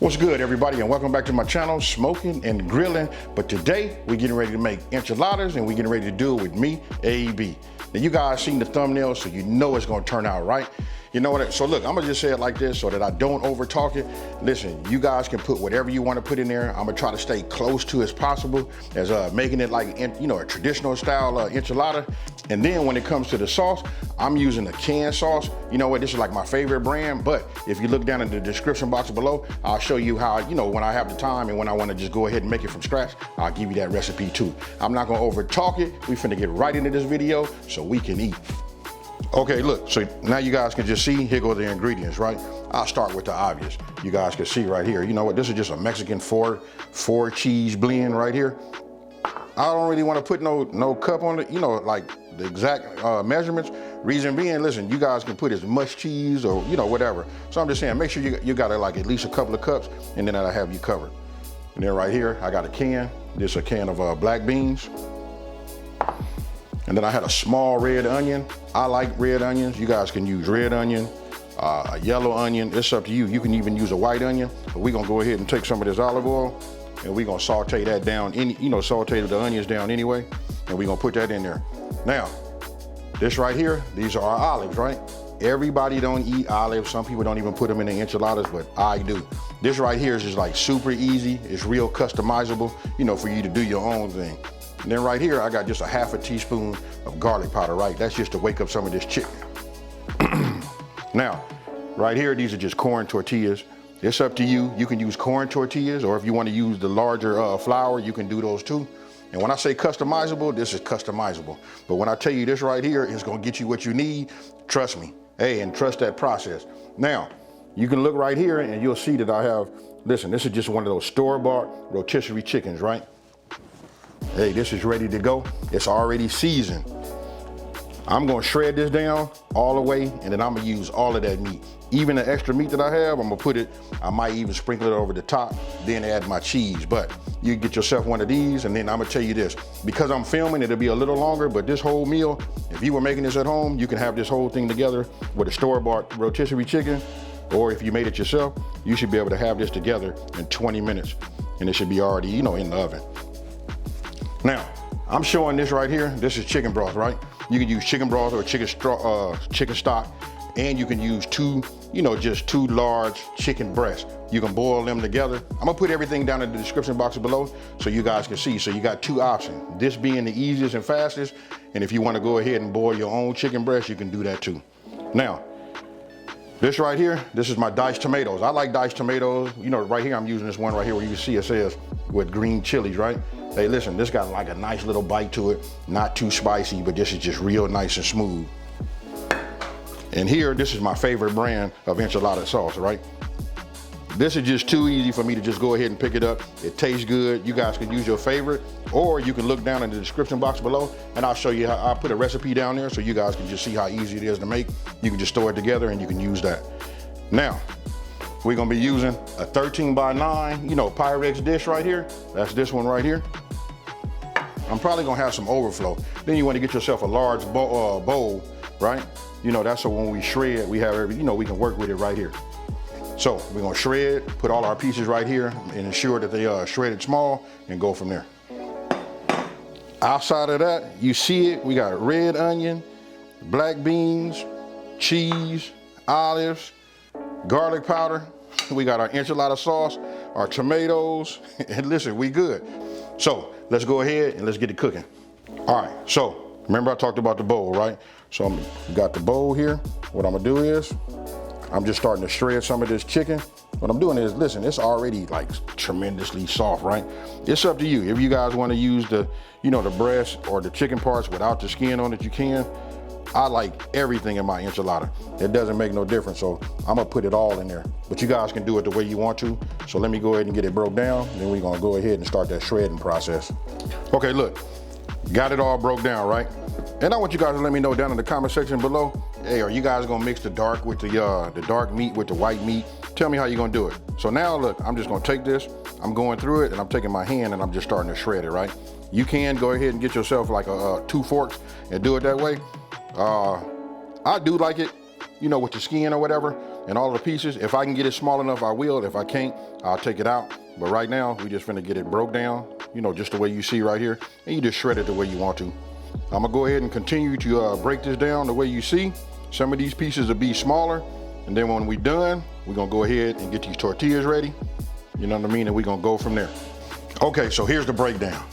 What's good, everybody, and welcome back to my channel, Smoking and Grilling. But today we're getting ready to make enchiladas, and we're getting ready to do it with me, AB. Now you guys seen the thumbnail, so you know it's gonna turn out right. You know what? So look, I'm gonna just say it like this so that I don't over talk it. Listen, you guys can put whatever you want to put in there. I'm gonna try to stay close to as possible as making it like a traditional style enchilada. And then when it comes to the sauce, I'm using a canned sauce. You know what? This is like my favorite brand. But if you look down in the description box below, I'll show you how, when I have the time and when I want to just go ahead and make it from scratch, I'll give you that recipe too. I'm not gonna over talk it. We finna get right into this video so we can eat. Okay, look, so now you guys can just see, here go the ingredients, right? I'll start with the obvious. You guys can see right here. You know what, this is just a Mexican four cheese blend right here. I don't really want to put no cup on it, like the exact measurements. Reason being, listen, you guys can put as much cheese or, whatever. So I'm just saying, make sure you got like at least a couple of cups, and then I'll have you covered. And then right here, I got a can. This is a can of black beans. And then I had a small red onion. I like red onions. You guys can use red onion, a yellow onion. It's up to you. You can even use a white onion. But we're gonna go ahead and take some of this olive oil and we're gonna saute that down, saute the onions down anyway. And we're gonna put that in there. Now, this right here, these are our olives, right? Everybody don't eat olives. Some people don't even put them in the enchiladas, but I do. This right here is just like super easy. It's real customizable, for you to do your own thing. And then right here, I got just a half a teaspoon of garlic powder, right? That's just to wake up some of this chicken. Now, right here, these are just corn tortillas. It's up to you. You can use corn tortillas, or if you want to use the larger flour, you can do those too. And when I say customizable, this is customizable. But when I tell you this right here, it's gonna get you what you need, trust me. Hey, and trust that process. Now, you can look right here and you'll see that I have, listen, this is just one of those store-bought rotisserie chickens, right? Hey, this is ready to go. It's already seasoned. I'm gonna shred this down all the way, and then I'm gonna use all of that meat. Even the extra meat that I have, I'm gonna put it, I might even sprinkle it over the top, then add my cheese. But you get yourself one of these, and then I'm gonna tell you this, because I'm filming, it'll be a little longer, but this whole meal, if you were making this at home, you can have this whole thing together with a store-bought rotisserie chicken, or if you made it yourself, you should be able to have this together in 20 minutes, and it should be already, in the oven. Now, I'm showing this right here. This is chicken broth, right? You can use chicken broth or chicken stock, and you can use just two large chicken breasts. You can boil them together. I'm gonna put everything down in the description box below so you guys can see. So you got two options. This being the easiest and fastest, and if you wanna go ahead and boil your own chicken breast, you can do that too. Now, this right here, this is my diced tomatoes. I like diced tomatoes. Right here, I'm using this one right here where you can see it says with green chilies, right? Hey, listen, this got like a nice little bite to it. Not too spicy, but this is just real nice and smooth. And here, this is my favorite brand of enchilada sauce, right? This is just too easy for me to just go ahead and pick it up. It tastes good. You guys can use your favorite, or you can look down in the description box below and I'll show you how I put a recipe down there so you guys can just see how easy it is to make. You can just store it together and you can use that. Now, we're gonna be using a 13 by 9, Pyrex dish right here. That's this one right here. I'm probably gonna have some overflow. Then you wanna get yourself a large bowl, right? That's so when we shred, we have we can work with it right here. So we're gonna shred, put all our pieces right here and ensure that they are shredded small and go from there. Outside of that, you see it, we got red onion, black beans, cheese, olives, garlic powder. We got our enchilada sauce, our tomatoes, and listen, we good. So let's go ahead and let's get it cooking. All right, so remember I talked about the bowl, right? So I got the bowl here. What I'm gonna do is, I'm just starting to shred some of this chicken. What I'm doing is, listen, it's already like tremendously soft, right? It's up to you. If you guys wanna use the breast or the chicken parts without the skin on it, you can. I like everything in my enchilada. It doesn't make no difference, so I'm gonna put it all in there. But you guys can do it the way you want to. So let me go ahead and get it broke down, then we're gonna go ahead and start that shredding process. Okay, look, got it all broke down, right? And I want you guys to let me know down in the comment section below, hey, are you guys gonna mix the dark with the dark meat with the white meat? Tell me how you're gonna do it. So now look, I'm just gonna take this, I'm going through it, and I'm taking my hand and I'm just starting to shred it, right? You can go ahead and get yourself like 2 forks and do it that way. I do like it, with the skin or whatever, and all the pieces. If I can get it small enough, I will. If I can't, I'll take it out. But right now, we just finna get it broke down, you know, just the way you see right here. And you just shred it the way you want to. I'm gonna go ahead and continue to break this down the way you see. Some of these pieces will be smaller. And then when we're done, we're gonna go ahead and get these tortillas ready. You know what I mean? And we're gonna go from there. Okay, so here's the breakdown.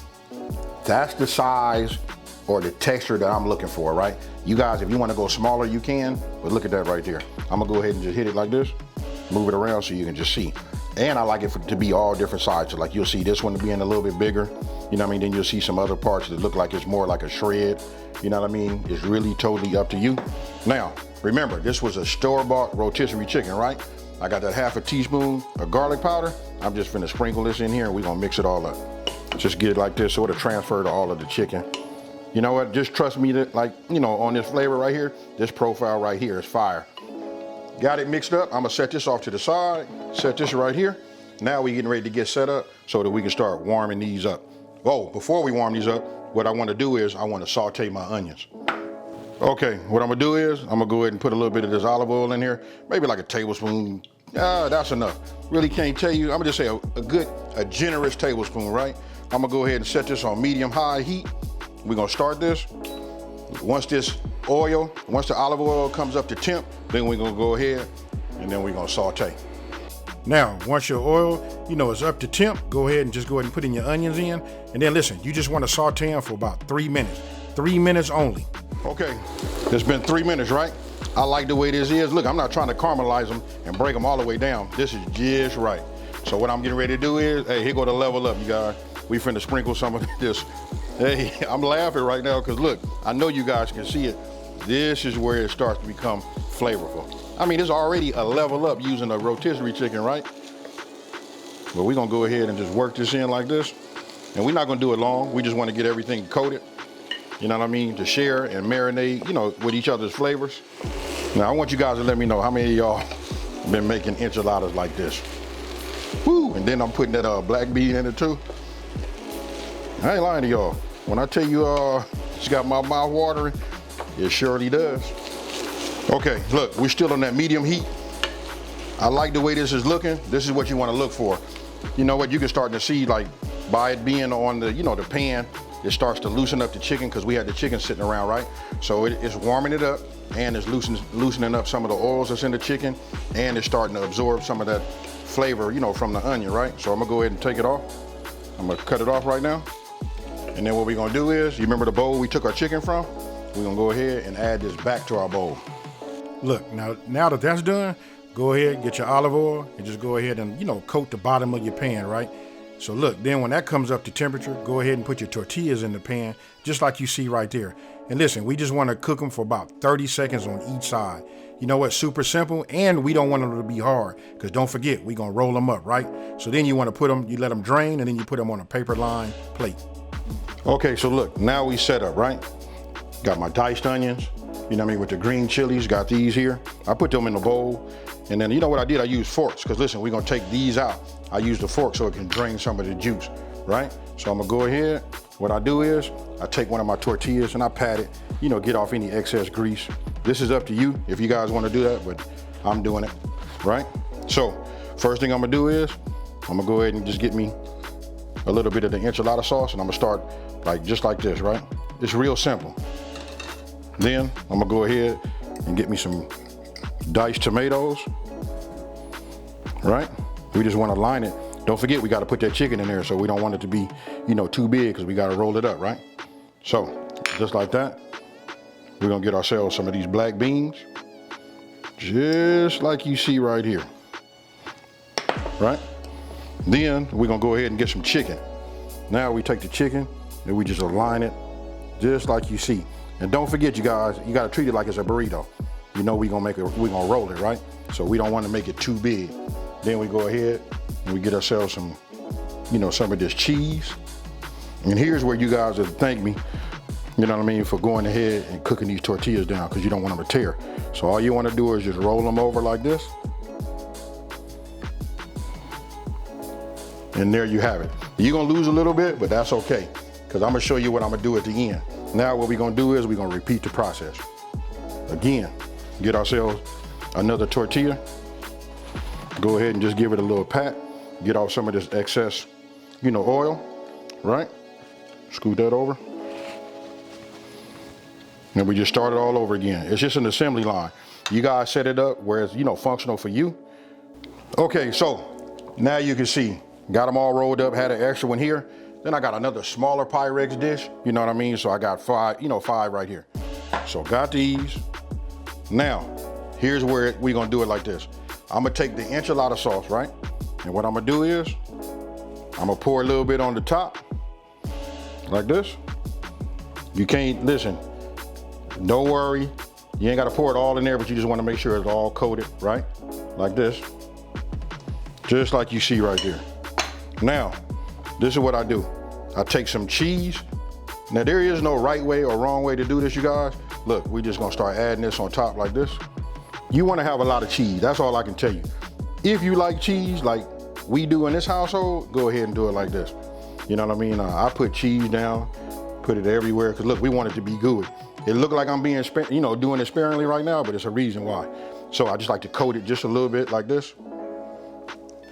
That's the size or the texture that I'm looking for, right? You guys, if you wanna go smaller, you can, but look at that right there. I'm gonna go ahead and just hit it like this, move it around so you can just see. And I like it to be all different sizes. Like you'll see this one being a little bit bigger, you know what I mean? Then you'll see some other parts that look like it's more like a shred, you know what I mean? It's really totally up to you. Now, remember, this was a store-bought rotisserie chicken, right? I got that half a teaspoon of garlic powder. I'm just finna sprinkle this in here and we're gonna mix it all up. Just get it like this so it'll transfer to all of the chicken. You know what, just trust me that, like, you know, on this flavor right here, this profile right here is fire. Got it mixed up. I'm gonna set this off to the side, set this right here. Now we getting ready to get set up so that we can start warming these up. Oh, before we warm these up, what I wanna do is I wanna saute my onions. Okay, what I'm gonna do is I'm gonna go ahead and put a little bit of this olive oil in here, maybe like a tablespoon. That's enough. Really can't tell you. I'm gonna just say a generous tablespoon, right? I'm gonna go ahead and set this on medium-high heat. We're gonna start this. Once the olive oil comes up to temp, then we're gonna go ahead and then we're gonna saute. Now, once your oil, you know, is up to temp, go ahead and put in your onions in. And then listen, you just wanna saute them for about 3 minutes. 3 minutes only. Okay, it's been 3 minutes, right? I like the way this is. Look, I'm not trying to caramelize them and break them all the way down. This is just right. So what I'm getting ready to do is, hey, here go the level up, you guys. We finna sprinkle some of this. Hey, I'm laughing right now because look, I know you guys can see it. This is where it starts to become flavorful. I mean, it's already a level up using a rotisserie chicken, right? But we're gonna go ahead and just work this in like this. And we're not gonna do it long. We just wanna get everything coated. You know what I mean? To share and marinate, you know, with each other's flavors. Now, I want you guys to let me know how many of y'all been making enchiladas like this. Woo! And then I'm putting that black bean in it too. I ain't lying to y'all. When I tell you it's got my mouth watering, it surely does. Okay, look, we're still on that medium heat. I like the way this is looking. This is what you want to look for. You know what? You can start to see, like, by it being on the, you know, the pan, it starts to loosen up the chicken because we had the chicken sitting around, right? So it's warming it up and it's loosening up some of the oils that's in the chicken, and it's starting to absorb some of that flavor, you know, from the onion, right? So I'm gonna go ahead and take it off. I'm gonna cut it off right now. And then what we're gonna do is, you remember the bowl we took our chicken from? We're gonna go ahead and add this back to our bowl. Look, now that that's done, go ahead, get your olive oil, and just go ahead and, you know, coat the bottom of your pan, right? So look, then when that comes up to temperature, go ahead and put your tortillas in the pan, just like you see right there. And listen, we just wanna cook them for about 30 seconds on each side. You know what, super simple, and we don't want them to be hard, because don't forget, we're gonna roll them up, right? So then you wanna put them, you let them drain, and then you put them on a paper lined plate. Okay, so look, now we set up, right? Got my diced onions, you know what I mean, with the green chilies, got these here. I put them in the bowl, and then you know what I did? I used forks, because listen, we're gonna take these out. I use the fork so it can drain some of the juice, right? So I'm gonna go ahead, what I do is, I take one of my tortillas and I pat it, you know, get off any excess grease. This is up to you if you guys wanna do that, but I'm doing it, right? So, first thing I'm gonna do is, I'm gonna go ahead and just get me a little bit of the enchilada sauce, and I'm gonna start like just like this, right? It's real simple. Then I'm gonna go ahead and get me some diced tomatoes, right? We just wanna line it. Don't forget, we gotta put that chicken in there, so we don't want it to be, you know, too big, because we gotta roll it up, right? So, just like that, we're gonna get ourselves some of these black beans, just like you see right here, right? Then we're gonna go ahead and get some chicken. Now we take the chicken and we just align it just like you see. And don't forget, you guys, you gotta treat it like it's a burrito. You know we're gonna roll it, right? So we don't wanna make it too big. Then we go ahead and we get ourselves some, you know, some of this cheese. And here's where you guys will thank me, you know what I mean, for going ahead and cooking these tortillas down, because you don't want them to tear. So all you wanna do is just roll them over like this. And there you have it. You're gonna lose a little bit, but that's okay, because I'm gonna show you what I'm gonna do at the end. Now what we're gonna do is we're gonna repeat the process. Again, get ourselves another tortilla, Go ahead and just give it a little pat. Get off some of this excess, you know, oil, right? Scoot that over. And we just start it all over again. It's just an assembly line. You guys set it up where it's, you know, functional for you. Okay, so now you can see, got them all rolled up, had an extra one here. Then I got another smaller Pyrex dish, you know what I mean? So I got five, you know, 5 right here. So got these. Now, here's where we're gonna do it like this. I'm gonna take the enchilada sauce, right? And what I'm gonna do is, I'm gonna pour a little bit on the top, like this. You can't, listen, don't worry. You ain't gotta pour it all in there, but you just wanna make sure it's all coated, right? Like this. Just like you see right there. Now, this is what I do. I take some cheese. Now there is no right way or wrong way to do this, you guys. Look, we just gonna start adding this on top like this. You wanna have a lot of cheese, that's all I can tell you. If you like cheese, like we do in this household, go ahead and do it like this. You know what I mean? I put cheese down, put it everywhere, because look, we want it to be gooey. It look like I'm being, you know, doing it sparingly right now, but it's a reason why. So I just like to coat it just a little bit like this.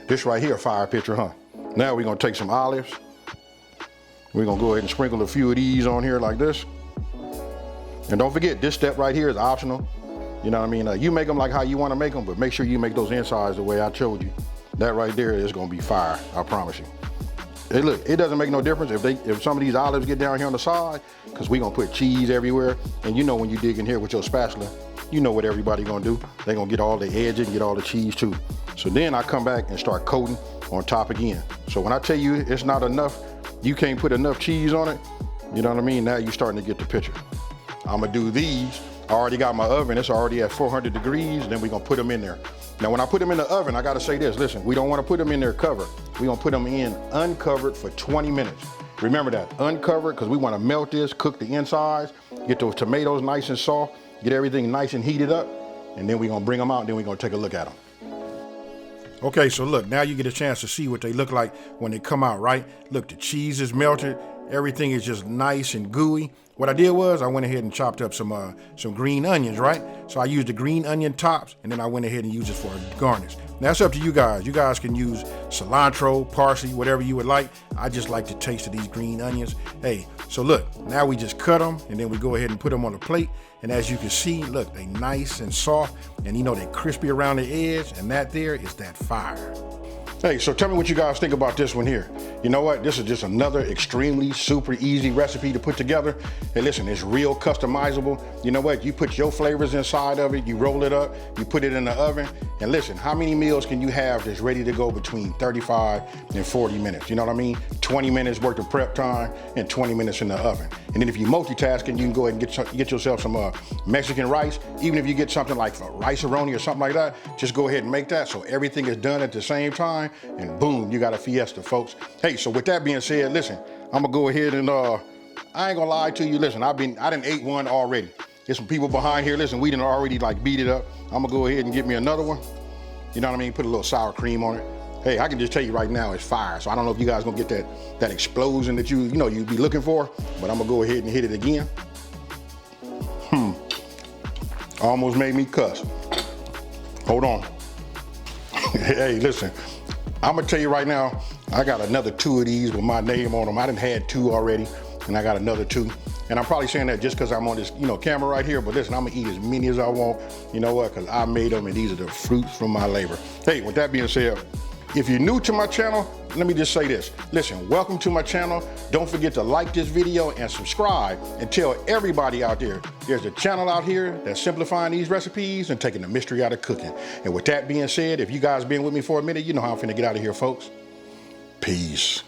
This right here, fire picture, huh? Now we're gonna take some olives. We're gonna go ahead and sprinkle a few of these on here like this. And don't forget, this step right here is optional. You know what I mean? You make them like how you wanna make them, but make sure you make those insides the way I showed you. That right there is gonna be fire, I promise you. Hey, look, it doesn't make no difference if some of these olives get down here on the side, because we're gonna put cheese everywhere. And you know when you dig in here with your spatula, you know what everybody gonna do. They're gonna get all the edges and get all the cheese too. So then I come back and start coating on top again. So when I tell you it's not enough, you can't put enough cheese on it, you know what I mean? Now you're starting to get the picture. I'm gonna do these. I already got my oven, it's already at 400 degrees, then we're gonna put them in there. Now when I put them in the oven, I gotta say this, listen, we don't wanna put them in there covered. We're gonna put them in uncovered for 20 minutes. Remember that, uncovered, because we wanna melt this, cook the insides, get those tomatoes nice and soft, get everything nice and heated up, and then we're gonna bring them out and then we're gonna take a look at them. Okay, so look, now you get a chance to see what they look like when they come out, right? Look, the cheese is melted, everything is just nice and gooey. What I did was I went ahead and chopped up some green onions, right? So I used the green onion tops, and then I went ahead and used it for a garnish. Now it's up to you guys. You guys can use cilantro, parsley, whatever you would like. I just like the taste of these green onions. Hey, so look, now we just cut them, and then we go ahead and put them on a plate. And as you can see, look, they nice and soft, and you know they crispy around the edge, and that there is that fire. Hey, so tell me what you guys think about this one here. You know what? This is just another extremely super easy recipe to put together. Hey, listen, it's real customizable. You know what? You put your flavors inside of it, you roll it up, you put it in the oven, and listen, how many meals can you have that's ready to go between 35 and 40 minutes? You know what I mean? 20 minutes worth of prep time and 20 minutes in the oven. And then if you're multitasking, you can go ahead and get yourself some Mexican rice. Even if you get something like a rice-a-roni or something like that, just go ahead and make that so everything is done at the same time, and boom, you got a fiesta, folks. Hey, so with that being said, listen, I'm gonna go ahead and I ain't gonna lie to you. Listen, I done ate one already. There's some people behind here. Listen, we done already like beat it up. I'm gonna go ahead and get me another one. You know what I mean? Put a little sour cream on it. Hey, I can just tell you right now, it's fire. So I don't know if you guys gonna get that explosion that you know you'd be looking for, but I'm gonna go ahead and hit it again. Almost made me cuss. Hold on. Hey, listen, I'm gonna tell you right now, I got another 2 of these with my name on them. I done had 2 already, and I got another 2. And I'm probably saying that just because I'm on this, you know, camera right here, but listen, I'm gonna eat as many as I want. You know what, because I made them, and these are the fruits from my labor. Hey, with that being said, if you're new to my channel, let me just say this. Listen, welcome to my channel. Don't forget to like this video and subscribe, and tell everybody out there, there's a channel out here that's simplifying these recipes and taking the mystery out of cooking. And with that being said, if you guys been with me for a minute, you know how I'm finna get out of here, folks. Peace.